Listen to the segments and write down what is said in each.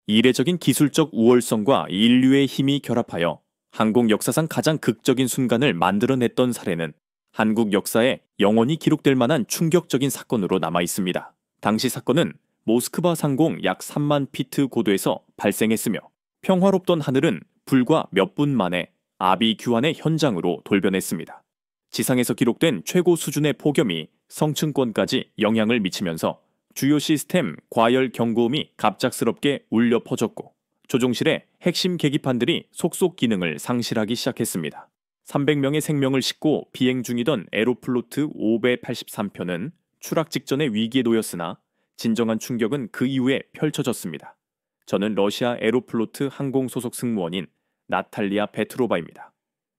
이례적인 기술적 우월성과 인류의 힘이 결합하여 항공 역사상 가장 극적인 순간을 만들어냈던 사례는 한국 역사에 영원히 기록될 만한 충격적인 사건으로 남아 있습니다. 당시 사건은 모스크바 상공 약 3만 피트 고도에서 발생했으며 평화롭던 하늘은 불과 몇 분 만에 아비규환의 현장으로 돌변했습니다. 지상에서 기록된 최고 수준의 폭염이 성층권까지 영향을 미치면서 주요 시스템 과열 경고음이 갑작스럽게 울려 퍼졌고 조종실의 핵심 계기판들이 속속 기능을 상실하기 시작했습니다. 300명의 생명을 싣고 비행 중이던 에로플로트 583편은 추락 직전의 위기에 놓였으나 진정한 충격은 그 이후에 펼쳐졌습니다. 저는 러시아 에로플로트 항공 소속 승무원인 나탈리아 베트로바입니다.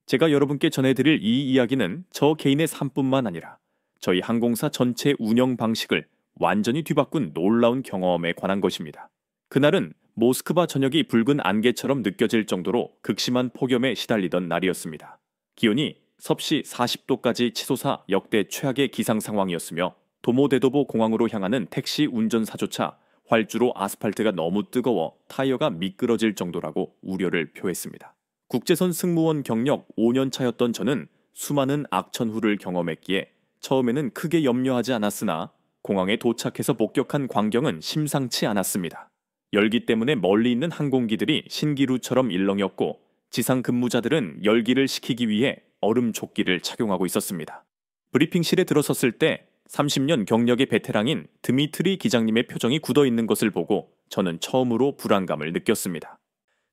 제가 여러분께 전해드릴 이 이야기는 저 개인의 삶뿐만 아니라 저희 항공사 전체 운영 방식을 완전히 뒤바꾼 놀라운 경험에 관한 것입니다. 그날은 모스크바 저녁이 붉은 안개처럼 느껴질 정도로 극심한 폭염에 시달리던 날이었습니다. 기온이 섭씨 40도까지 치솟아 역대 최악의 기상 상황이었으며 도모데도보 공항으로 향하는 택시 운전사조차 활주로 아스팔트가 너무 뜨거워 타이어가 미끄러질 정도라고 우려를 표했습니다. 국제선 승무원 경력 5년 차였던 저는 수많은 악천후를 경험했기에 처음에는 크게 염려하지 않았으나 공항에 도착해서 목격한 광경은 심상치 않았습니다. 열기 때문에 멀리 있는 항공기들이 신기루처럼 일렁였고 지상 근무자들은 열기를 식히기 위해 얼음 조끼를 착용하고 있었습니다. 브리핑실에 들어섰을 때 30년 경력의 베테랑인 드미트리 기장님의 표정이 굳어있는 것을 보고 저는 처음으로 불안감을 느꼈습니다.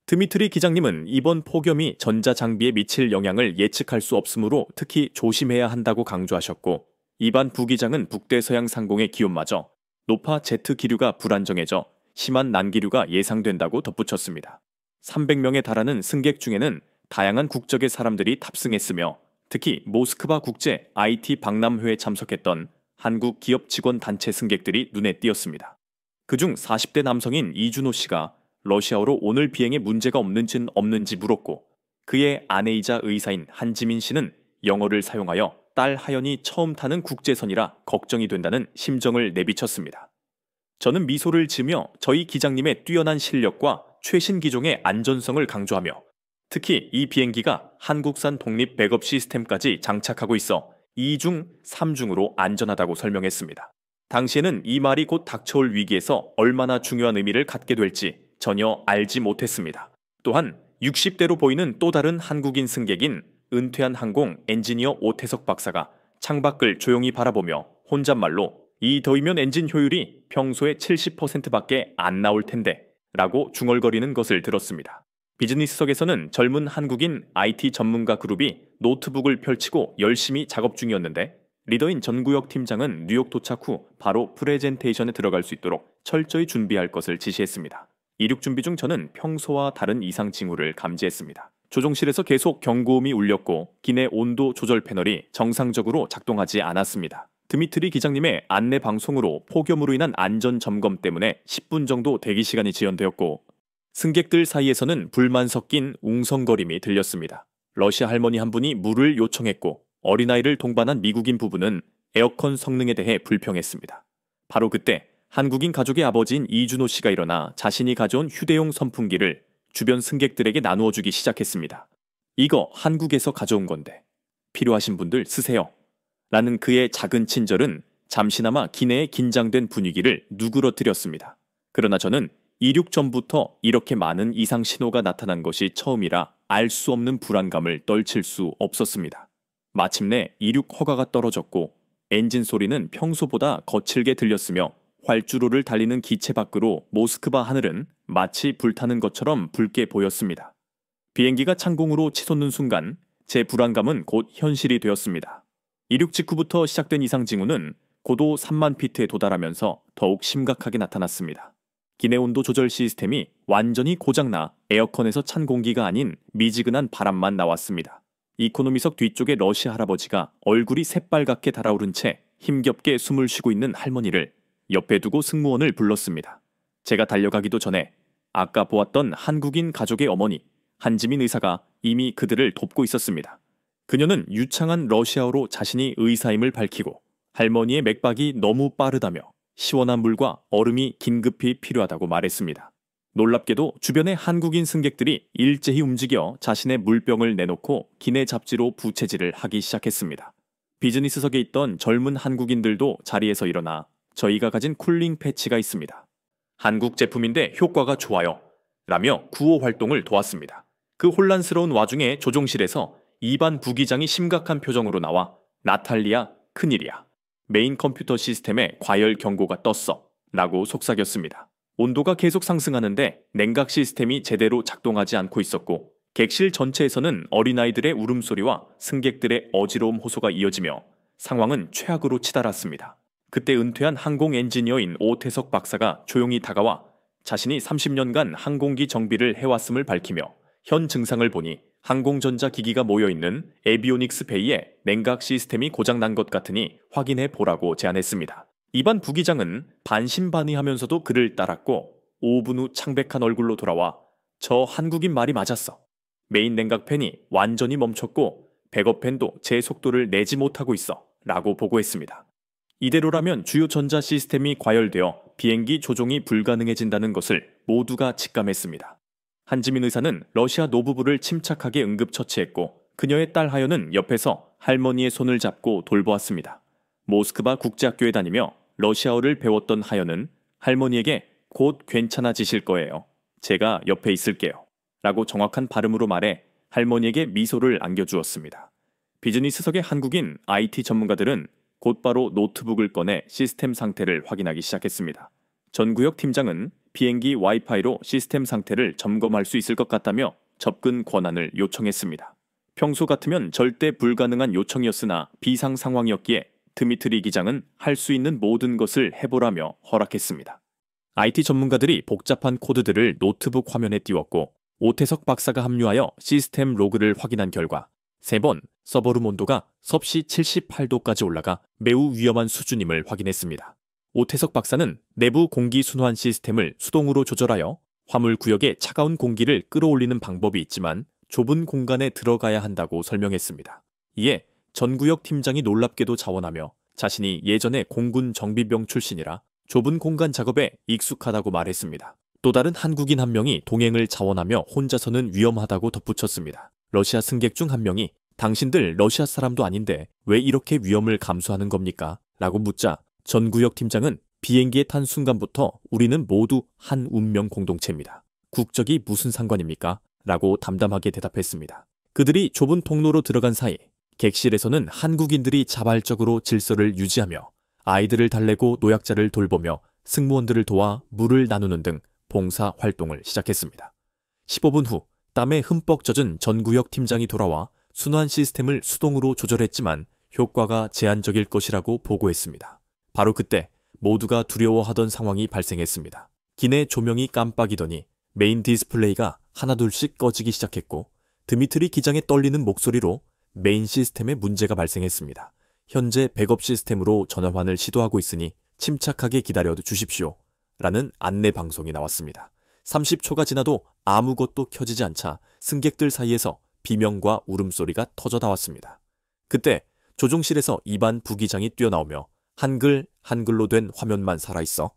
드미트리 기장님은 이번 폭염이 전자장비에 미칠 영향을 예측할 수 없으므로 특히 조심해야 한다고 강조하셨고 이반 부기장은 북대서양 상공의 기온마저 높아 제트 기류가 불안정해져 심한 난기류가 예상된다고 덧붙였습니다. 300명에 달하는 승객 중에는 다양한 국적의 사람들이 탑승했으며 특히 모스크바 국제 IT 박람회에 참석했던 한국 기업 직원 단체 승객들이 눈에 띄었습니다. 그중 40대 남성인 이준호 씨가 러시아어로 오늘 비행에 문제가 없는지 물었고 그의 아내이자 의사인 한지민 씨는 영어를 사용하여 딸 하연이 처음 타는 국제선이라 걱정이 된다는 심정을 내비쳤습니다. 저는 미소를 지으며 저희 기장님의 뛰어난 실력과 최신 기종의 안전성을 강조하며 특히 이 비행기가 한국산 독립 백업 시스템까지 장착하고 있어 2중, 3중으로 안전하다고 설명했습니다. 당시에는 이 말이 곧 닥쳐올 위기에서 얼마나 중요한 의미를 갖게 될지 전혀 알지 못했습니다. 또한 60대로 보이는 또 다른 한국인 승객인 은퇴한 항공 엔지니어 오태석 박사가 창밖을 조용히 바라보며 혼잣말로 이 더위면 엔진 효율이 평소의 70%밖에 안 나올 텐데 라고 중얼거리는 것을 들었습니다. 비즈니스석에서는 젊은 한국인 IT 전문가 그룹이 노트북을 펼치고 열심히 작업 중이었는데 리더인 전구역 팀장은 뉴욕 도착 후 바로 프레젠테이션에 들어갈 수 있도록 철저히 준비할 것을 지시했습니다. 이륙 준비 중 저는 평소와 다른 이상 징후를 감지했습니다. 조종실에서 계속 경고음이 울렸고 기내 온도 조절 패널이 정상적으로 작동하지 않았습니다. 드미트리 기장님의 안내 방송으로 폭염으로 인한 안전 점검 때문에 10분 정도 대기 시간이 지연되었고 승객들 사이에서는 불만 섞인 웅성거림이 들렸습니다. 러시아 할머니 한 분이 물을 요청했고 어린아이를 동반한 미국인 부부는 에어컨 성능에 대해 불평했습니다. 바로 그때 한국인 가족의 아버지인 이준호 씨가 일어나 자신이 가져온 휴대용 선풍기를 주변 승객들에게 나누어 주기 시작했습니다. 이거 한국에서 가져온 건데 필요하신 분들 쓰세요. 라는 그의 작은 친절은 잠시나마 기내의 긴장된 분위기를 누그러뜨렸습니다. 그러나 저는 이륙 전부터 이렇게 많은 이상 신호가 나타난 것이 처음이라 알 수 없는 불안감을 떨칠 수 없었습니다. 마침내 이륙 허가가 떨어졌고 엔진 소리는 평소보다 거칠게 들렸으며 활주로를 달리는 기체 밖으로 모스크바 하늘은 마치 불타는 것처럼 붉게 보였습니다. 비행기가 창공으로 치솟는 순간 제 불안감은 곧 현실이 되었습니다. 이륙 직후부터 시작된 이상 징후는 고도 3만 피트에 도달하면서 더욱 심각하게 나타났습니다. 기내 온도 조절 시스템이 완전히 고장나 에어컨에서 찬 공기가 아닌 미지근한 바람만 나왔습니다. 이코노미석 뒤쪽에 러시아 할아버지가 얼굴이 새빨갛게 달아오른 채 힘겹게 숨을 쉬고 있는 할머니를 옆에 두고 승무원을 불렀습니다. 제가 달려가기도 전에 아까 보았던 한국인 가족의 어머니 한지민 의사가 이미 그들을 돕고 있었습니다. 그녀는 유창한 러시아어로 자신이 의사임을 밝히고 할머니의 맥박이 너무 빠르다며 시원한 물과 얼음이 긴급히 필요하다고 말했습니다. 놀랍게도 주변의 한국인 승객들이 일제히 움직여 자신의 물병을 내놓고 기내 잡지로 부채질을 하기 시작했습니다. 비즈니스석에 있던 젊은 한국인들도 자리에서 일어나 저희가 가진 쿨링 패치가 있습니다. 한국 제품인데 효과가 좋아요. 라며 구호 활동을 도왔습니다. 그 혼란스러운 와중에 조종실에서 이반 부기장이 심각한 표정으로 나와 나탈리아, 큰일이야. 메인 컴퓨터 시스템에 과열 경고가 떴어. 라고 속삭였습니다. 온도가 계속 상승하는데 냉각 시스템이 제대로 작동하지 않고 있었고 객실 전체에서는 어린아이들의 울음소리와 승객들의 어지러움 호소가 이어지며 상황은 최악으로 치달았습니다. 그때 은퇴한 항공 엔지니어인 오태석 박사가 조용히 다가와 자신이 30년간 항공기 정비를 해왔음을 밝히며 현 증상을 보니 항공전자 기기가 모여있는 에비오닉스 베이에 냉각 시스템이 고장난 것 같으니 확인해 보라고 제안했습니다. 이반 부기장은 반신반의하면서도 그를 따랐고 5분 후 창백한 얼굴로 돌아와 저 한국인 말이 맞았어. 메인 냉각팬이 완전히 멈췄고 백업팬도 제 속도를 내지 못하고 있어. 라고 보고했습니다. 이대로라면 주요 전자 시스템이 과열되어 비행기 조종이 불가능해진다는 것을 모두가 직감했습니다. 한지민 의사는 러시아 노부부를 침착하게 응급처치했고 그녀의 딸 하연은 옆에서 할머니의 손을 잡고 돌보았습니다. 모스크바 국제학교에 다니며 러시아어를 배웠던 하연은 할머니에게 곧 괜찮아지실 거예요. 제가 옆에 있을게요. 라고 정확한 발음으로 말해 할머니에게 미소를 안겨주었습니다. 비즈니스석의 한국인 IT 전문가들은 곧바로 노트북을 꺼내 시스템 상태를 확인하기 시작했습니다. 전구역 팀장은 비행기 와이파이로 시스템 상태를 점검할 수 있을 것 같다며 접근 권한을 요청했습니다. 평소 같으면 절대 불가능한 요청이었으나 비상 상황이었기에 드미트리 기장은 할 수 있는 모든 것을 해보라며 허락했습니다. IT 전문가들이 복잡한 코드들을 노트북 화면에 띄웠고 오태석 박사가 합류하여 시스템 로그를 확인한 결과 3번 서버룸 온도가 섭씨 78도까지 올라가 매우 위험한 수준임을 확인했습니다. 오태석 박사는 내부 공기 순환 시스템을 수동으로 조절하여 화물 구역에 차가운 공기를 끌어올리는 방법이 있지만 좁은 공간에 들어가야 한다고 설명했습니다. 이에 전구역 팀장이 놀랍게도 자원하며 자신이 예전에 공군 정비병 출신이라 좁은 공간 작업에 익숙하다고 말했습니다. 또 다른 한국인 한 명이 동행을 자원하며 혼자서는 위험하다고 덧붙였습니다. 러시아 승객 중 한 명이 당신들 러시아 사람도 아닌데 왜 이렇게 위험을 감수하는 겁니까? 라고 묻자 전구역 팀장은 비행기에 탄 순간부터 우리는 모두 한 운명 공동체입니다. 국적이 무슨 상관입니까? 라고 담담하게 대답했습니다. 그들이 좁은 통로로 들어간 사이 객실에서는 한국인들이 자발적으로 질서를 유지하며 아이들을 달래고 노약자를 돌보며 승무원들을 도와 물을 나누는 등 봉사 활동을 시작했습니다. 15분 후 땀에 흠뻑 젖은 전구역 팀장이 돌아와 순환 시스템을 수동으로 조절했지만 효과가 제한적일 것이라고 보고했습니다. 바로 그때 모두가 두려워하던 상황이 발생했습니다. 기내 조명이 깜빡이더니 메인 디스플레이가 하나둘씩 꺼지기 시작했고 드미트리 기장의 떨리는 목소리로 메인 시스템에 문제가 발생했습니다. 현재 백업 시스템으로 전환을 시도하고 있으니 침착하게 기다려 주십시오. 라는 안내 방송이 나왔습니다. 30초가 지나도 아무것도 켜지지 않자 승객들 사이에서 비명과 울음소리가 터져 나왔습니다. 그때 조종실에서 이반 부기장이 뛰어나오며 한글로 된 화면만 살아있어.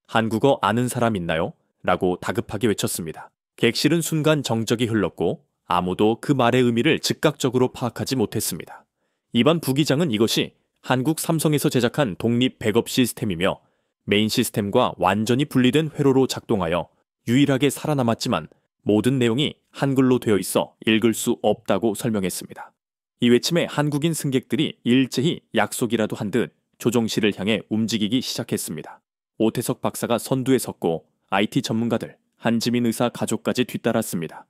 한국어 아는 사람 있나요? 라고 다급하게 외쳤습니다. 객실은 순간 정적이 흘렀고 아무도 그 말의 의미를 즉각적으로 파악하지 못했습니다. 이반 부기장은 이것이 한국 삼성에서 제작한 독립 백업 시스템이며 메인 시스템과 완전히 분리된 회로로 작동하여 유일하게 살아남았지만 모든 내용이 한글로 되어 있어 읽을 수 없다고 설명했습니다. 이 외침에 한국인 승객들이 일제히 약속이라도 한 듯 조종실을 향해 움직이기 시작했습니다. 오태석 박사가 선두에 섰고 IT 전문가들, 한지민 의사 가족까지 뒤따랐습니다.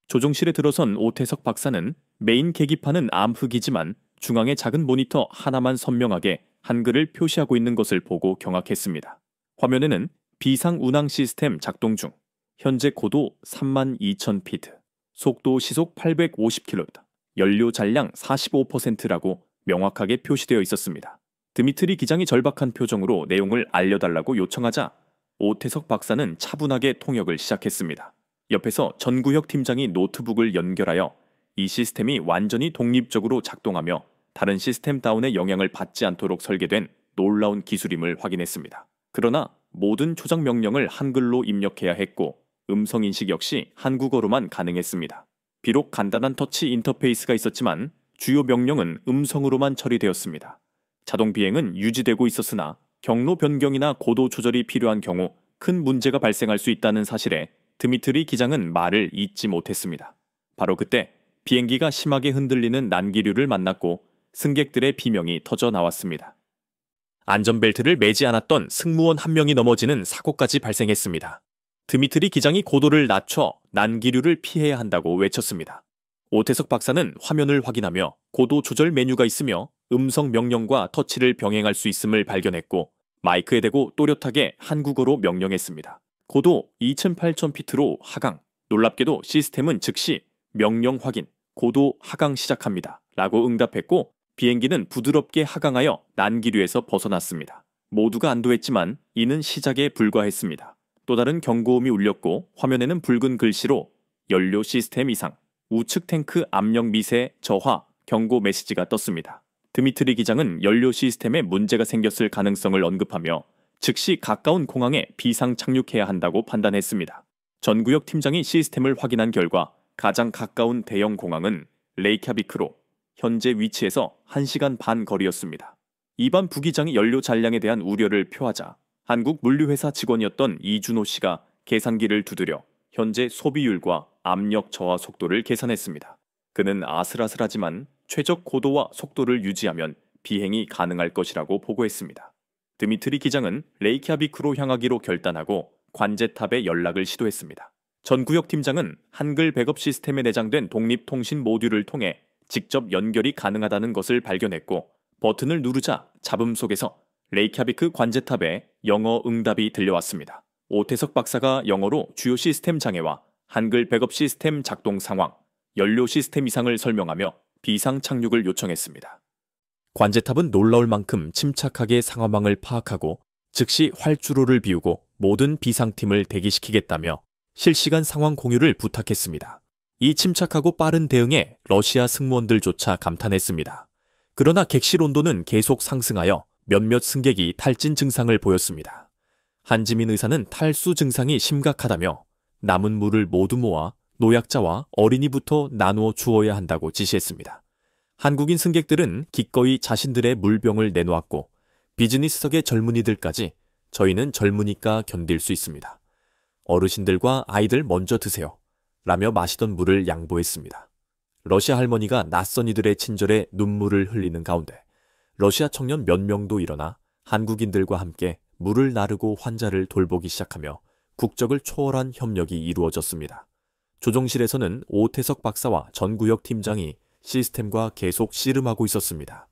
조종실에 들어선 오태석 박사는 메인 계기판은 암흑이지만 중앙에 작은 모니터 하나만 선명하게 한글을 표시하고 있는 것을 보고 경악했습니다. 화면에는 비상 운항 시스템 작동 중, 현재 고도 32,000피트, 속도 시속 850km, 연료 잔량 45%라고 명확하게 표시되어 있었습니다. 드미트리 기장이 절박한 표정으로 내용을 알려달라고 요청하자 오태석 박사는 차분하게 통역을 시작했습니다. 옆에서 전구역 팀장이 노트북을 연결하여 이 시스템이 완전히 독립적으로 작동하며 다른 시스템 다운의 영향을 받지 않도록 설계된 놀라운 기술임을 확인했습니다. 그러나 모든 조작 명령을 한글로 입력해야 했고 음성 인식 역시 한국어로만 가능했습니다. 비록 간단한 터치 인터페이스가 있었지만 주요 명령은 음성으로만 처리되었습니다. 자동 비행은 유지되고 있었으나 경로 변경이나 고도 조절이 필요한 경우 큰 문제가 발생할 수 있다는 사실에 드미트리 기장은 말을 잇지 못했습니다. 바로 그때 비행기가 심하게 흔들리는 난기류를 만났고 승객들의 비명이 터져 나왔습니다. 안전벨트를 매지 않았던 승무원 한 명이 넘어지는 사고까지 발생했습니다. 드미트리 기장이 고도를 낮춰 난기류를 피해야 한다고 외쳤습니다. 오태석 박사는 화면을 확인하며 고도 조절 메뉴가 있으며 음성 명령과 터치를 병행할 수 있음을 발견했고 마이크에 대고 또렷하게 한국어로 명령했습니다. 고도 28,000피트로 하강. 놀랍게도 시스템은 즉시 명령 확인, 고도 하강 시작합니다. 라고 응답했고 비행기는 부드럽게 하강하여 난기류에서 벗어났습니다. 모두가 안도했지만 이는 시작에 불과했습니다. 또 다른 경고음이 울렸고 화면에는 붉은 글씨로 연료 시스템 이상, 우측 탱크 압력 미세 저하 경고 메시지가 떴습니다. 드미트리 기장은 연료 시스템에 문제가 생겼을 가능성을 언급하며 즉시 가까운 공항에 비상 착륙해야 한다고 판단했습니다. 전구역 팀장이 시스템을 확인한 결과 가장 가까운 대형 공항은 레이캬비크로 현재 위치에서 1시간 반 거리였습니다. 이반 부기장이 연료 잔량에 대한 우려를 표하자 한국 물류회사 직원이었던 이준호 씨가 계산기를 두드려 현재 소비율과 압력 저하 속도를 계산했습니다. 그는 아슬아슬하지만 최적 고도와 속도를 유지하면 비행이 가능할 것이라고 보고했습니다. 드미트리 기장은 레이캬비크로 향하기로 결단하고 관제탑에 연락을 시도했습니다. 전구역 팀장은 한글 백업 시스템에 내장된 독립통신 모듈을 통해 직접 연결이 가능하다는 것을 발견했고 버튼을 누르자 잡음 속에서 레이캬비크 관제탑에 영어 응답이 들려왔습니다. 오태석 박사가 영어로 주요 시스템 장애와 한글 백업 시스템 작동 상황, 연료 시스템 이상을 설명하며 비상 착륙을 요청했습니다. 관제탑은 놀라울 만큼 침착하게 상황을 파악하고 즉시 활주로를 비우고 모든 비상팀을 대기시키겠다며 실시간 상황 공유를 부탁했습니다. 이 침착하고 빠른 대응에 러시아 승무원들조차 감탄했습니다. 그러나 객실 온도는 계속 상승하여 몇몇 승객이 탈진 증상을 보였습니다. 한지민 의사는 탈수 증상이 심각하다며 남은 물을 모두 모아 노약자와 어린이부터 나누어 주어야 한다고 지시했습니다. 한국인 승객들은 기꺼이 자신들의 물병을 내놓았고 비즈니스석의 젊은이들까지 저희는 젊으니까 견딜 수 있습니다. 어르신들과 아이들 먼저 드세요. 라며 마시던 물을 양보했습니다. 러시아 할머니가 낯선 이들의 친절에 눈물을 흘리는 가운데 러시아 청년 몇 명도 일어나 한국인들과 함께 물을 나르고 환자를 돌보기 시작하며 국적을 초월한 협력이 이루어졌습니다. 조종실에서는 오태석 박사와 전구역 팀장이 시스템과 계속 씨름하고 있었습니다.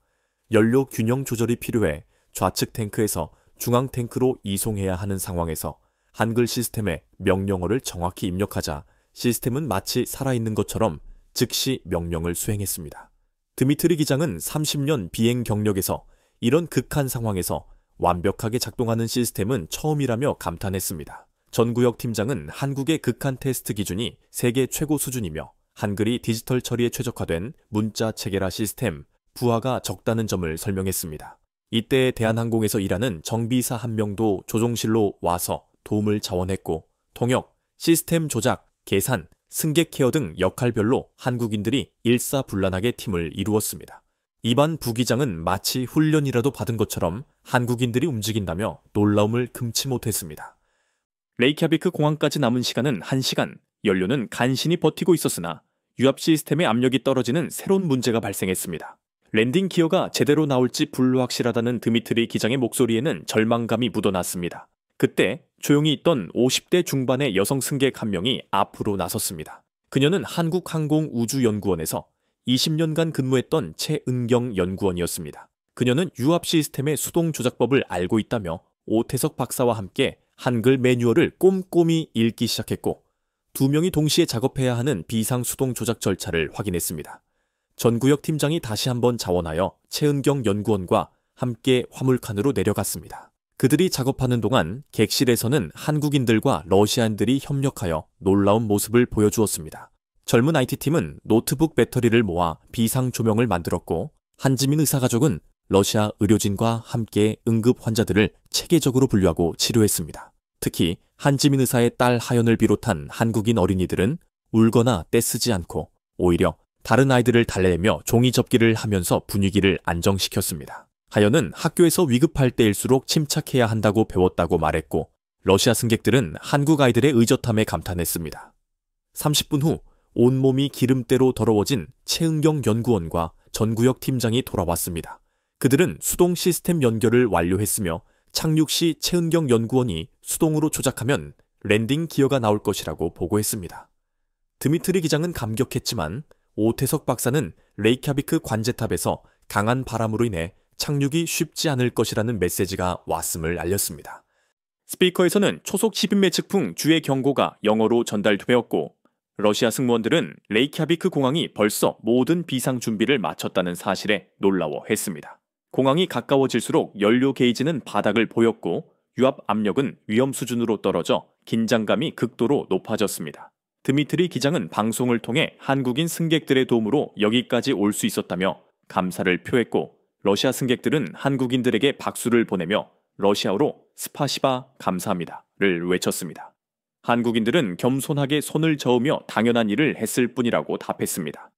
연료 균형 조절이 필요해 좌측 탱크에서 중앙 탱크로 이송해야 하는 상황에서 한글 시스템에 명령어를 정확히 입력하자 시스템은 마치 살아있는 것처럼 즉시 명령을 수행했습니다. 드미트리 기장은 30년 비행 경력에서 이런 극한 상황에서 완벽하게 작동하는 시스템은 처음이라며 감탄했습니다. 전구역 팀장은 한국의 극한 테스트 기준이 세계 최고 수준이며 한글이 디지털 처리에 최적화된 문자 체계라 시스템 부하가 적다는 점을 설명했습니다. 이때 대한항공에서 일하는 정비사 한 명도 조종실로 와서 도움을 자원했고 통역, 시스템 조작, 계산, 승객 케어 등 역할별로 한국인들이 일사불란하게 팀을 이루었습니다. 이반 부기장은 마치 훈련이라도 받은 것처럼 한국인들이 움직인다며 놀라움을 금치 못했습니다. 레이캬비크 공항까지 남은 시간은 1시간, 연료는 간신히 버티고 있었으나 유압 시스템의 압력이 떨어지는 새로운 문제가 발생했습니다. 랜딩 기어가 제대로 나올지 불확실하다는 드미트리 기장의 목소리에는 절망감이 묻어났습니다. 그때 조용히 있던 50대 중반의 여성 승객 한 명이 앞으로 나섰습니다. 그녀는 한국항공우주연구원에서 20년간 근무했던 최은경 연구원이었습니다. 그녀는 유압 시스템의 수동 조작법을 알고 있다며 오태석 박사와 함께 한글 매뉴얼을 꼼꼼히 읽기 시작했고 2명이 동시에 작업해야 하는 비상 수동 조작 절차를 확인했습니다. 전구역 팀장이 다시 한번 자원하여 최은경 연구원과 함께 화물칸으로 내려갔습니다. 그들이 작업하는 동안 객실에서는 한국인들과 러시아인들이 협력하여 놀라운 모습을 보여주었습니다. 젊은 IT팀은 노트북 배터리를 모아 비상 조명을 만들었고 한지민 의사 가족은 러시아 의료진과 함께 응급 환자들을 체계적으로 분류하고 치료했습니다. 특히 한지민 의사의 딸 하연을 비롯한 한국인 어린이들은 울거나 떼쓰지 않고 오히려 다른 아이들을 달래며 종이 접기를 하면서 분위기를 안정시켰습니다. 하연은 학교에서 위급할 때일수록 침착해야 한다고 배웠다고 말했고, 러시아 승객들은 한국 아이들의 의젓함에 감탄했습니다. 30분 후 온몸이 기름때로 더러워진 최은경 연구원과 전구역 팀장이 돌아왔습니다. 그들은 수동 시스템 연결을 완료했으며 착륙 시 최은경 연구원이 수동으로 조작하면 랜딩 기어가 나올 것이라고 보고했습니다. 드미트리 기장은 감격했지만 오태석 박사는 레이캬비크 관제탑에서 강한 바람으로 인해 착륙이 쉽지 않을 것이라는 메시지가 왔음을 알렸습니다. 스피커에서는 초속 10인매 측풍 주의 경고가 영어로 전달되었고, 러시아 승무원들은 레이캬비크 공항이 벌써 모든 비상 준비를 마쳤다는 사실에 놀라워했습니다. 공항이 가까워질수록 연료 게이지는 바닥을 보였고 유압 압력은 위험 수준으로 떨어져 긴장감이 극도로 높아졌습니다. 드미트리 기장은 방송을 통해 한국인 승객들의 도움으로 여기까지 올 수 있었다며 감사를 표했고, 러시아 승객들은 한국인들에게 박수를 보내며 러시아어로 스파시바 감사합니다를 외쳤습니다. 한국인들은 겸손하게 손을 저으며 당연한 일을 했을 뿐이라고 답했습니다.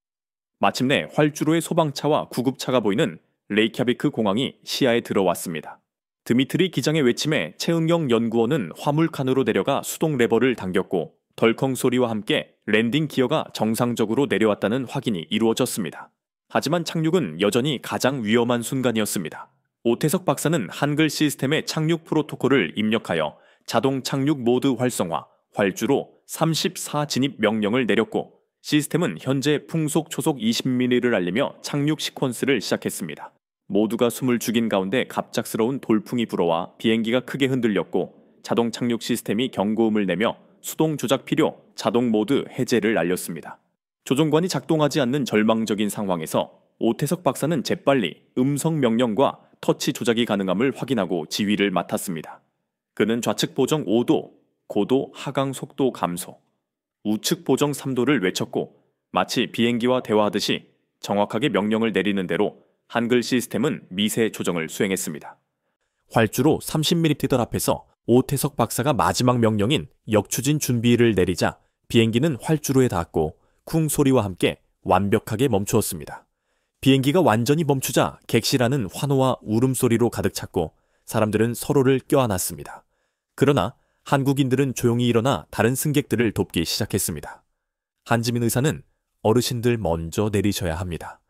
마침내 활주로의 소방차와 구급차가 보이는 레이캬비크 공항이 시야에 들어왔습니다. 드미트리 기장의 외침에 최은경 연구원은 화물칸으로 내려가 수동 레버를 당겼고, 덜컹 소리와 함께 랜딩 기어가 정상적으로 내려왔다는 확인이 이루어졌습니다. 하지만 착륙은 여전히 가장 위험한 순간이었습니다. 오태석 박사는 한글 시스템의 착륙 프로토콜을 입력하여 자동 착륙 모드 활성화, 활주로 34 진입 명령을 내렸고, 시스템은 현재 풍속 초속 20mm를 알리며 착륙 시퀀스를 시작했습니다. 모두가 숨을 죽인 가운데 갑작스러운 돌풍이 불어와 비행기가 크게 흔들렸고, 자동 착륙 시스템이 경고음을 내며 수동 조작 필요, 자동 모드 해제를 알렸습니다. 조종관이 작동하지 않는 절망적인 상황에서 오태석 박사는 재빨리 음성 명령과 터치 조작이 가능함을 확인하고 지휘를 맡았습니다. 그는 좌측 보정 5도, 고도 하강 속도 감소, 우측 보정 3도를 외쳤고, 마치 비행기와 대화하듯이 정확하게 명령을 내리는 대로 한글 시스템은 미세 조정을 수행했습니다. 활주로 30mm 앞에서 오태석 박사가 마지막 명령인 역추진 준비를 내리자 비행기는 활주로에 닿았고 쿵 소리와 함께 완벽하게 멈추었습니다. 비행기가 완전히 멈추자 객실안은 환호와 울음소리로 가득 찼고 사람들은 서로를 껴안았습니다. 그러나 한국인들은 조용히 일어나 다른 승객들을 돕기 시작했습니다. 한지민 의사는 어르신들 먼저 내리셔야 합니다.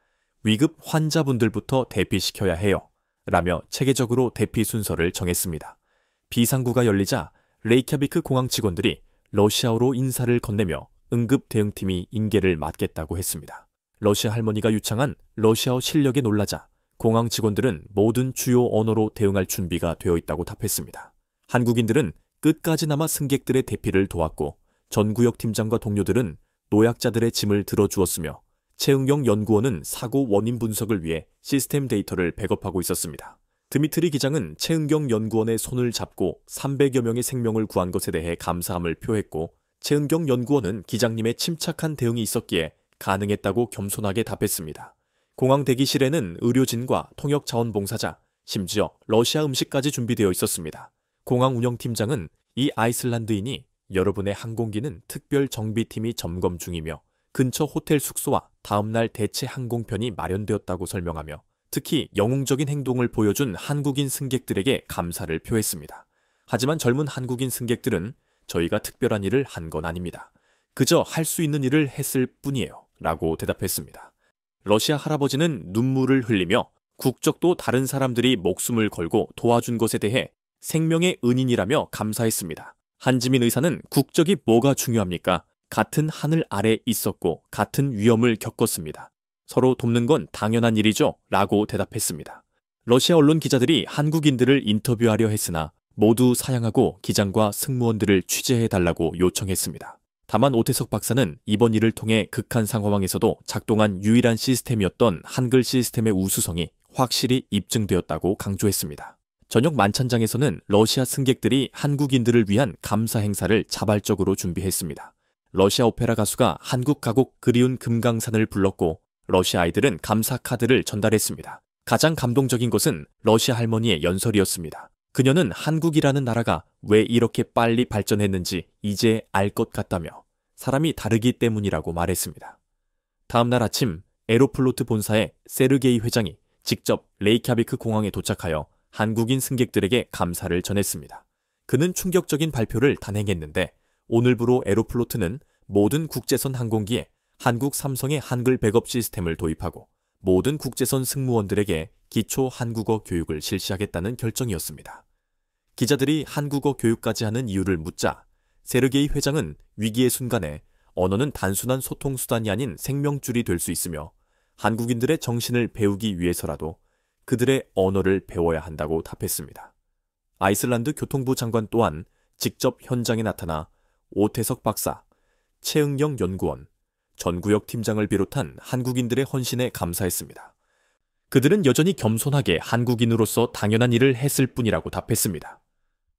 위급 환자분들부터 대피시켜야 해요. 라며 체계적으로 대피 순서를 정했습니다. 비상구가 열리자 레이캬비크 공항 직원들이 러시아어로 인사를 건네며 응급 대응팀이 인계를 맡겠다고 했습니다. 러시아 할머니가 유창한 러시아어 실력에 놀라자 공항 직원들은 모든 주요 언어로 대응할 준비가 되어 있다고 답했습니다. 한국인들은 끝까지 남아 승객들의 대피를 도왔고 전구역 팀장과 동료들은 노약자들의 짐을 들어주었으며 최은경 연구원은 사고 원인 분석을 위해 시스템 데이터를 백업하고 있었습니다. 드미트리 기장은 최은경 연구원의 손을 잡고 300여 명의 생명을 구한 것에 대해 감사함을 표했고, 최은경 연구원은 기장님의 침착한 대응이 있었기에 가능했다고 겸손하게 답했습니다. 공항 대기실에는 의료진과 통역자원봉사자, 심지어 러시아 음식까지 준비되어 있었습니다. 공항 운영팀장은 이 아이슬란드인이 여러분의 항공기는 특별 정비팀이 점검 중이며 근처 호텔 숙소와 다음날 대체 항공편이 마련되었다고 설명하며 특히 영웅적인 행동을 보여준 한국인 승객들에게 감사를 표했습니다. 하지만 젊은 한국인 승객들은 저희가 특별한 일을 한 건 아닙니다. 그저 할 수 있는 일을 했을 뿐이에요. 라고 대답했습니다. 러시아 할아버지는 눈물을 흘리며 국적도 다른 사람들이 목숨을 걸고 도와준 것에 대해 생명의 은인이라며 감사했습니다. 한지민 의사는 국적이 뭐가 중요합니까? 같은 하늘 아래 있었고 같은 위험을 겪었습니다. 서로 돕는 건 당연한 일이죠. 라고 대답했습니다. 러시아 언론 기자들이 한국인들을 인터뷰하려 했으나 모두 사양하고 기장과 승무원들을 취재해달라고 요청했습니다. 다만 오태석 박사는 이번 일을 통해 극한 상황에서도 작동한 유일한 시스템이었던 한글 시스템의 우수성이 확실히 입증되었다고 강조했습니다. 저녁 만찬장에서는 러시아 승객들이 한국인들을 위한 감사 행사를 자발적으로 준비했습니다. 러시아 오페라 가수가 한국 가곡 그리운 금강산을 불렀고 러시아 아이들은 감사 카드를 전달했습니다. 가장 감동적인 것은 러시아 할머니의 연설이었습니다. 그녀는 한국이라는 나라가 왜 이렇게 빨리 발전했는지 이제 알 것 같다며 사람이 다르기 때문이라고 말했습니다. 다음 날 아침 에로플로트 본사의 세르게이 회장이 직접 레이캬비크 공항에 도착하여 한국인 승객들에게 감사를 전했습니다. 그는 충격적인 발표를 단행했는데 오늘부로 에로플로트는 모든 국제선 항공기에 한국 삼성의 한글 백업 시스템을 도입하고 모든 국제선 승무원들에게 기초 한국어 교육을 실시하겠다는 결정이었습니다. 기자들이 한국어 교육까지 하는 이유를 묻자 세르게이 회장은 위기의 순간에 언어는 단순한 소통 수단이 아닌 생명줄이 될 수 있으며 한국인들의 정신을 배우기 위해서라도 그들의 언어를 배워야 한다고 답했습니다. 아이슬란드 교통부 장관 또한 직접 현장에 나타나 오태석 박사, 최응영 연구원, 전구역 팀장을 비롯한 한국인들의 헌신에 감사했습니다. 그들은 여전히 겸손하게 한국인으로서 당연한 일을 했을 뿐이라고 답했습니다.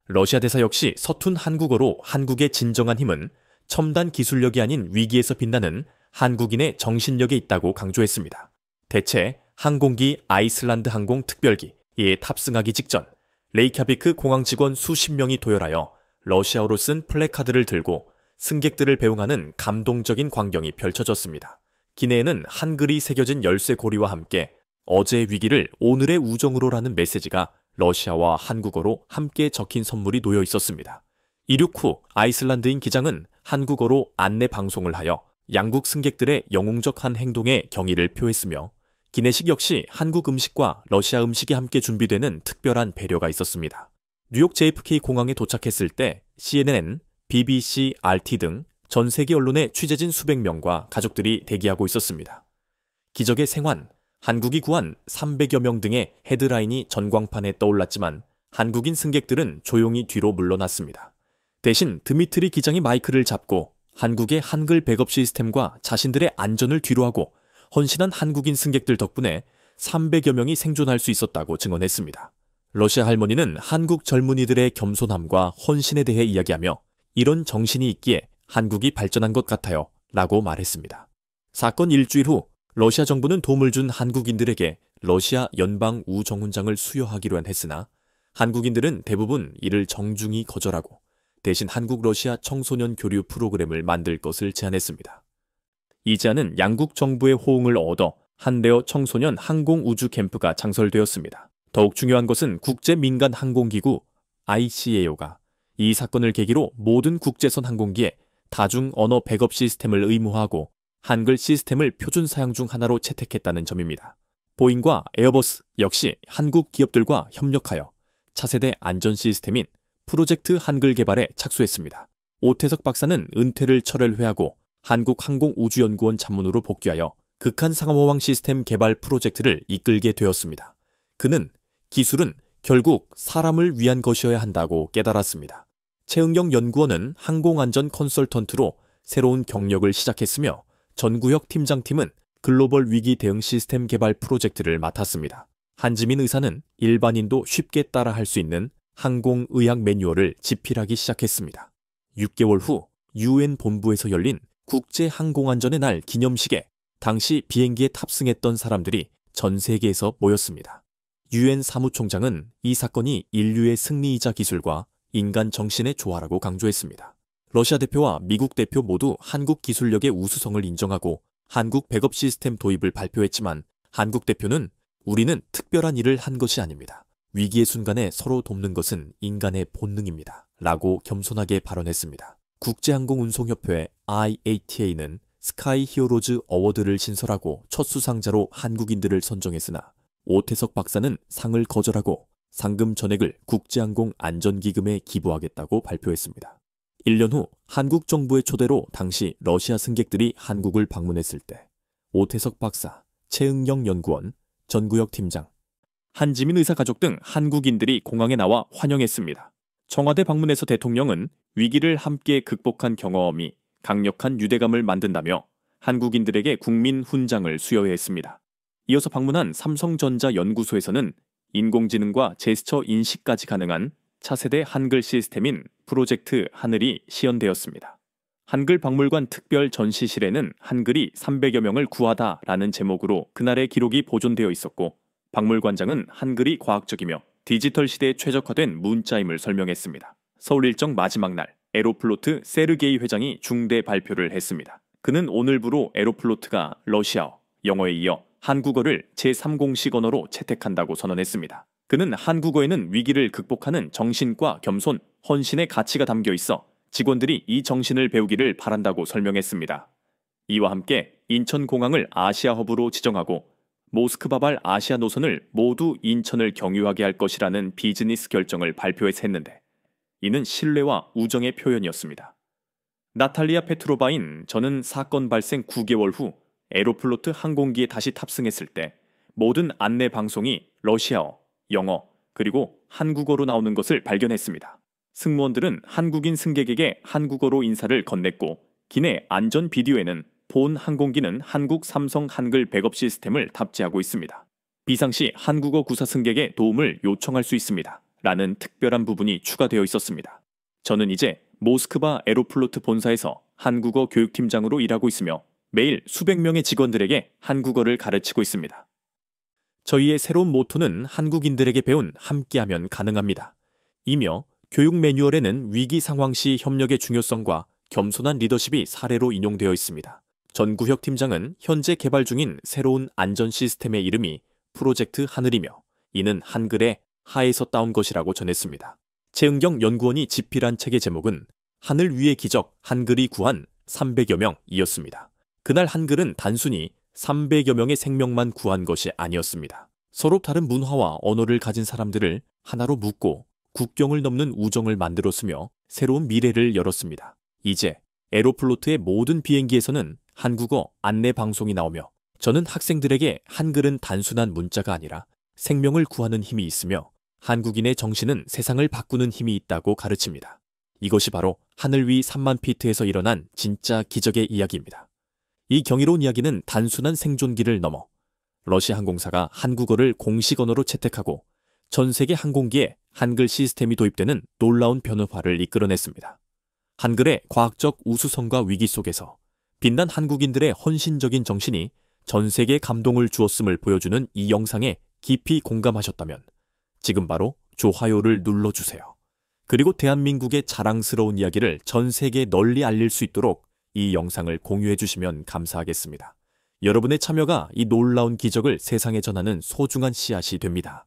러시아 대사 역시 서툰 한국어로 한국의 진정한 힘은 첨단 기술력이 아닌 위기에서 빛나는 한국인의 정신력에 있다고 강조했습니다. 대체 항공기 아이슬란드 항공 특별기에 탑승하기 직전 레이캬비크 공항 직원 수십 명이 도열하여 러시아어로 쓴 플래카드를 들고 승객들을 배웅하는 감동적인 광경이 펼쳐졌습니다. 기내에는 한글이 새겨진 열쇠 고리와 함께 어제의 위기를 오늘의 우정으로라는 메시지가 러시아와 한국어로 함께 적힌 선물이 놓여 있었습니다. 이륙 후 아이슬란드인 기장은 한국어로 안내 방송을 하여 양국 승객들의 영웅적한 행동에 경의를 표했으며 기내식 역시 한국 음식과 러시아 음식이 함께 준비되는 특별한 배려가 있었습니다. 뉴욕 JFK 공항에 도착했을 때 CNN, BBC, RT 등 전 세계 언론의 취재진 수백 명과 가족들이 대기하고 있었습니다. 기적의 생還, 한국이 구한 300여 명 등의 헤드라인이 전광판에 떠올랐지만 한국인 승객들은 조용히 뒤로 물러났습니다. 대신 드미트리 기장이 마이크를 잡고 한국의 한글 백업 시스템과 자신들의 안전을 뒤로하고 헌신한 한국인 승객들 덕분에 300여 명이 생존할 수 있었다고 증언했습니다. 러시아 할머니는 한국 젊은이들의 겸손함과 헌신에 대해 이야기하며 이런 정신이 있기에 한국이 발전한 것 같아요 라고 말했습니다. 사건 일주일 후 러시아 정부는 도움을 준 한국인들에게 러시아 연방 우정훈장을 수여하기로 했으나 한국인들은 대부분 이를 정중히 거절하고 대신 한국-러시아 청소년 교류 프로그램을 만들 것을 제안했습니다. 이 제안은 양국 정부의 호응을 얻어 한대어 청소년 항공우주 캠프가 창설되었습니다. 더욱 중요한 것은 국제민간항공기구 ICAO가 이 사건을 계기로 모든 국제선 항공기에 다중 언어 백업 시스템을 의무화하고 한글 시스템을 표준 사양 중 하나로 채택했다는 점입니다. 보잉과 에어버스 역시 한국 기업들과 협력하여 차세대 안전 시스템인 프로젝트 한글 개발에 착수했습니다. 오태석 박사는 은퇴를 철회하고 한국항공우주연구원 참모으로 복귀하여 극한상업호황 시스템 개발 프로젝트를 이끌게 되었습니다. 그는 기술은 결국 사람을 위한 것이어야 한다고 깨달았습니다. 최응영 연구원은 항공안전 컨설턴트로 새로운 경력을 시작했으며 전구역 팀장팀은 글로벌 위기 대응 시스템 개발 프로젝트를 맡았습니다. 한지민 의사는 일반인도 쉽게 따라할 수 있는 항공의학 매뉴얼을 집필하기 시작했습니다. 6개월 후 UN 본부에서 열린 국제항공안전의 날 기념식에 당시 비행기에 탑승했던 사람들이 전 세계에서 모였습니다. UN 사무총장은 이 사건이 인류의 승리이자 기술과 인간 정신의 조화라고 강조했습니다. 러시아 대표와 미국 대표 모두 한국 기술력의 우수성을 인정하고 한국 백업 시스템 도입을 발표했지만 한국 대표는 우리는 특별한 일을 한 것이 아닙니다. 위기의 순간에 서로 돕는 것은 인간의 본능입니다. 라고 겸손하게 발언했습니다. 국제항공운송협회 IATA는 스카이 히어로즈 어워드를 신설하고 첫 수상자로 한국인들을 선정했으나 오태석 박사는 상을 거절하고 상금 전액을 국제항공안전기금에 기부하겠다고 발표했습니다. 1년 후 한국 정부의 초대로 당시 러시아 승객들이 한국을 방문했을 때 오태석 박사, 최응영 연구원, 전구역 팀장, 한지민 의사 가족 등 한국인들이 공항에 나와 환영했습니다. 청와대 방문에서 대통령은 위기를 함께 극복한 경험이 강력한 유대감을 만든다며 한국인들에게 국민 훈장을 수여했습니다. 이어서 방문한 삼성전자 연구소에서는 인공지능과 제스처 인식까지 가능한 차세대 한글 시스템인 프로젝트 하늘이 시연되었습니다. 한글 박물관 특별 전시실에는 한글이 300여 명을 구하다라는 제목으로 그날의 기록이 보존되어 있었고 박물관장은 한글이 과학적이며 디지털 시대에 최적화된 문자임을 설명했습니다. 서울 일정 마지막 날, 에로플로트 세르게이 회장이 중대 발표를 했습니다. 그는 오늘부로 에로플로트가 러시아어, 영어에 이어 한국어를 제3공식 언어로 채택한다고 선언했습니다. 그는 한국어에는 위기를 극복하는 정신과 겸손, 헌신의 가치가 담겨 있어 직원들이 이 정신을 배우기를 바란다고 설명했습니다. 이와 함께 인천공항을 아시아 허브로 지정하고 모스크바발 아시아 노선을 모두 인천을 경유하게 할 것이라는 비즈니스 결정을 발표했는데 이는 신뢰와 우정의 표현이었습니다. 나탈리아 페트로바인 저는 사건 발생 9개월 후 에로플로트 항공기에 다시 탑승했을 때 모든 안내 방송이 러시아어, 영어, 그리고 한국어로 나오는 것을 발견했습니다. 승무원들은 한국인 승객에게 한국어로 인사를 건넸고 기내 안전 비디오에는 본 항공기는 한국 삼성 한글 백업 시스템을 탑재하고 있습니다. 비상시 한국어 구사 승객의 도움을 요청할 수 있습니다. 라는 특별한 부분이 추가되어 있었습니다. 저는 이제 모스크바 에로플로트 본사에서 한국어 교육팀장으로 일하고 있으며 매일 수백 명의 직원들에게 한국어를 가르치고 있습니다. 저희의 새로운 모토는 한국인들에게 배운 함께하면 가능합니다. 이며 교육 매뉴얼에는 위기 상황 시 협력의 중요성과 겸손한 리더십이 사례로 인용되어 있습니다. 전구혁 팀장은 현재 개발 중인 새로운 안전 시스템의 이름이 프로젝트 하늘이며 이는 한글의 하에서 따온 것이라고 전했습니다. 최은경 연구원이 집필한 책의 제목은 하늘 위의 기적 한글이 구한 300여 명이었습니다. 그날 한글은 단순히 300여 명의 생명만 구한 것이 아니었습니다. 서로 다른 문화와 언어를 가진 사람들을 하나로 묶고 국경을 넘는 우정을 만들었으며 새로운 미래를 열었습니다. 이제 에로플로트의 모든 비행기에서는 한국어 안내 방송이 나오며 저는 학생들에게 한글은 단순한 문자가 아니라 생명을 구하는 힘이 있으며 한국인의 정신은 세상을 바꾸는 힘이 있다고 가르칩니다. 이것이 바로 하늘 위 3만 피트에서 일어난 진짜 기적의 이야기입니다. 이 경이로운 이야기는 단순한 생존기를 넘어 러시아 항공사가 한국어를 공식 언어로 채택하고 전 세계 항공기에 한글 시스템이 도입되는 놀라운 변화를 이끌어냈습니다. 한글의 과학적 우수성과 위기 속에서 빛난 한국인들의 헌신적인 정신이 전 세계에 감동을 주었음을 보여주는 이 영상에 깊이 공감하셨다면 지금 바로 좋아요를 눌러주세요. 그리고 대한민국의 자랑스러운 이야기를 전 세계에 널리 알릴 수 있도록 이 영상을 공유해 주시면 감사하겠습니다. 여러분의 참여가 이 놀라운 기적을 세상에 전하는 소중한 씨앗이 됩니다.